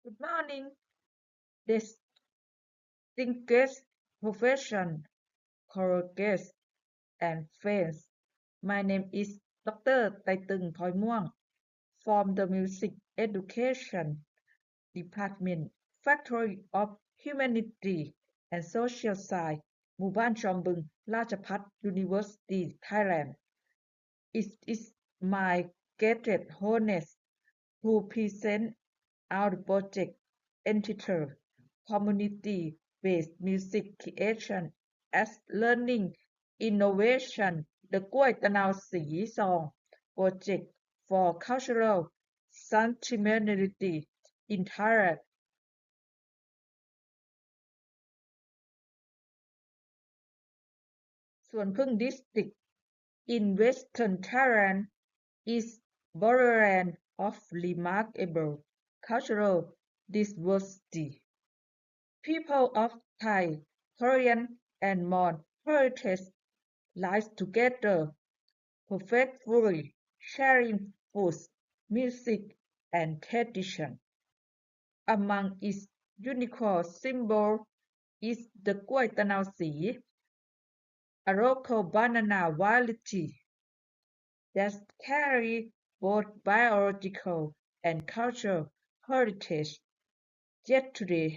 Good morning, distinguished profession, colleagues, and friends. My name is Dr. Taiteng Thoi Muang from the Music Education Department, Faculty of Humanity and Social Science, หมู่บ้านจอมบึง ราชภัฏ University, Thailand. It is my great honor to present our project entitled Community-Based Music Creation as Learning Innovation, the กล้วยตะนาวศรีซอง Project for Cultural Sustainability in Thailand. สวนพึ่ง District in Western Thailand is borderland of remarkable cultural diversity. People of Thai, Korean, and Mon heritage live together perfectly, sharing food, music, and tradition. Among its unique symbols is the กล้วยตะนาวศรี a local banana variety that carry both biological and cultural heritage. Yet today,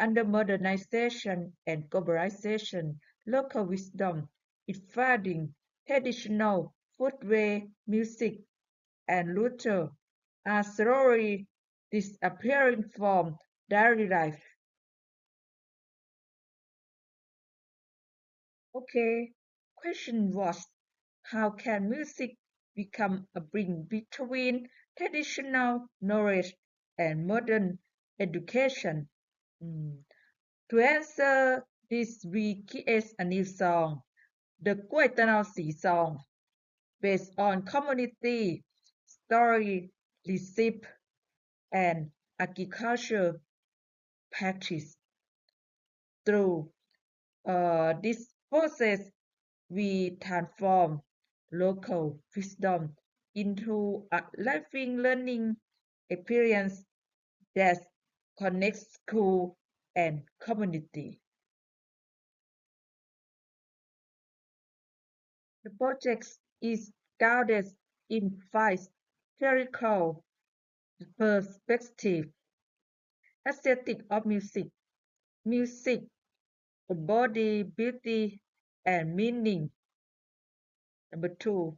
under modernization and globalization, local wisdom is fading. Traditional footwear, music, and ritual are slowly disappearing from daily life. Okay, question was, how can music become a bridge between traditional knowledge and modern education? To answer this, we create a new song, the กล้วยตะนาวศรี song, based on community story, recipe, and agriculture practice. Through this process, we transform local wisdom into a living learning experience that connects school and community. The project is grounded in 5 theoretical perspectives: aesthetic of music, music embody beauty and meaning. Number 2,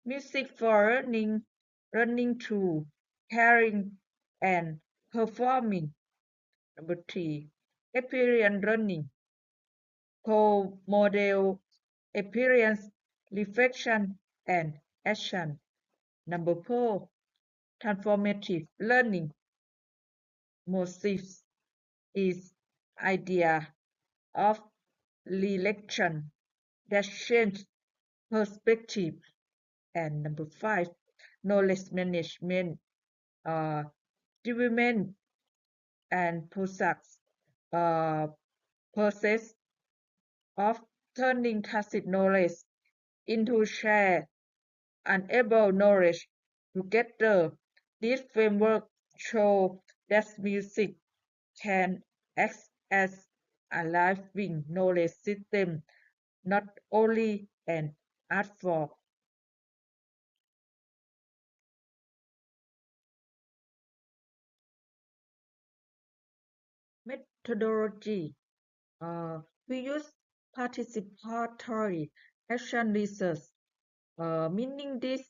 music for learning, learning through hearing and performing. Number 3, experience learning, co-model experience, reflection, and action. Number 4, transformative learning, motifs is idea of reflection that change perspective. And number 5, knowledge management, development and process of turning tacit knowledge into shared unable knowledge together. This framework shows that music can act as a living knowledge system, not only an art form. Methodology. We use participatory action research, meaning this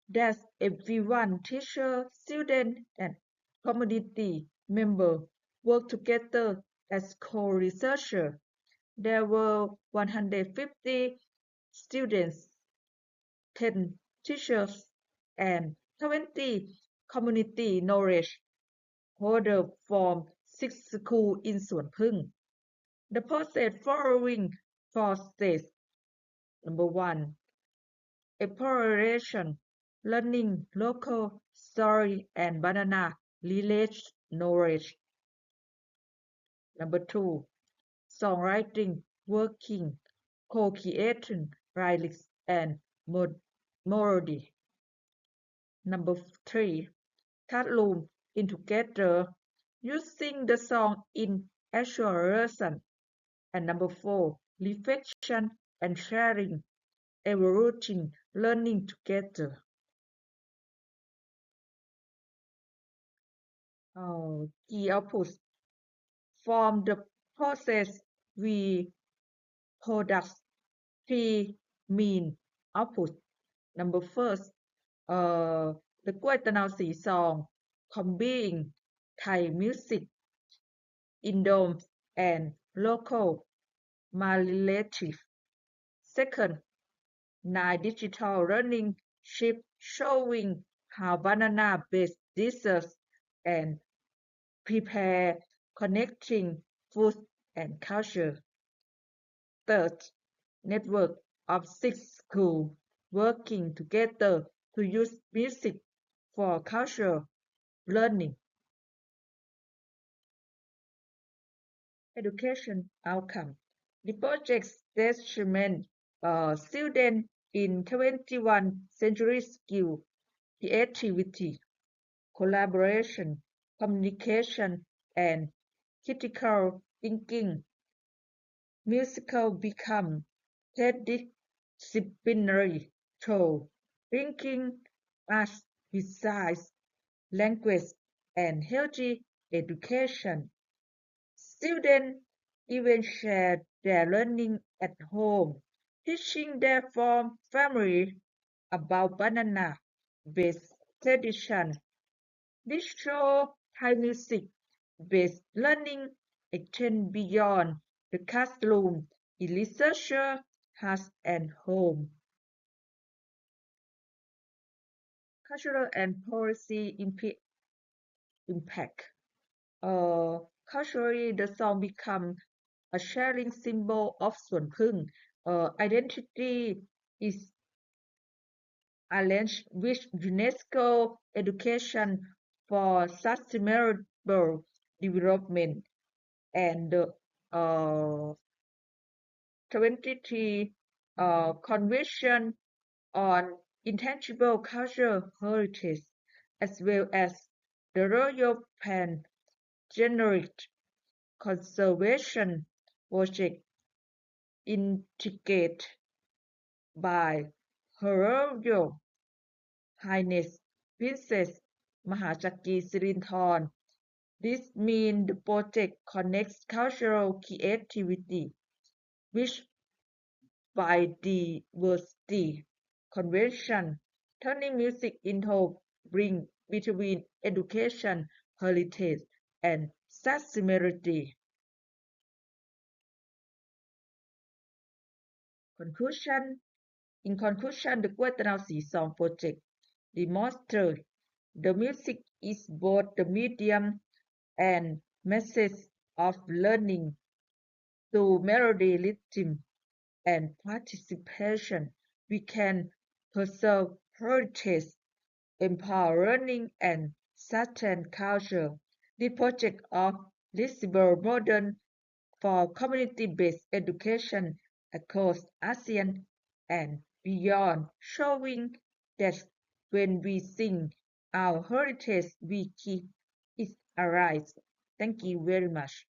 that everyone, teacher, student, and community member work together as co-researchers. There were 150 students, 10 teachers, and 20 community knowledge holders from 6 schools in สวนพึ่ง. The process following 4 stages. Number 1, exploration, learning local story and banana village knowledge. Number 2, songwriting, working, co-creating lyrics and melody. Number 3, classroom in together using the song in isolation. And number 4, reflection and sharing, evaluating, learning together. Key outputs from the process we produce 3 main outputs. Number first, the กล้วยตะนาวสีซอง combining Thai music, idioms and local narrative. Second, 9 digital learning chips showing how banana-based desserts and prepare connecting food and culture. Third, network of 6 schools working together to use music for cultural learning. Education outcome. The project documents students in 21 century skill, creativity, collaboration, communication, and critical thinking. Musical become interdisciplinary through linking arts with science, language, and healthy education. Students even share their learning at home, teaching their family about banana-based tradition. This shows Thai music-based learning extends beyond the classroom in research, house, and home. Cultural and policy impact. Culturally, the song become a sharing symbol of สวนผึ้ง Identity is aligned with UNESCO Education for Sustainable Development and the 23 Convention on Intangible Cultural Heritage, as well as the Royal Pan-Generic Conservation Project integrated by Her Royal Highness Princess Mahachakri Sirinthorn. This means the project connects cultural creativity with biodiversity conservation, turning music into bridge between education, heritage, and sustainability. Conclusion. In conclusion, the กล้วยตะนาวสีซอง project demonstrates the music is both the medium and message of learning. Through melody, rhythm, and participation, we can preserve heritage, empower learning, and sustain culture. The project of Lisbon Modern for community-based education across ASEAN and beyond, showing that when we sing our heritage, we keep it alive. Thank you very much.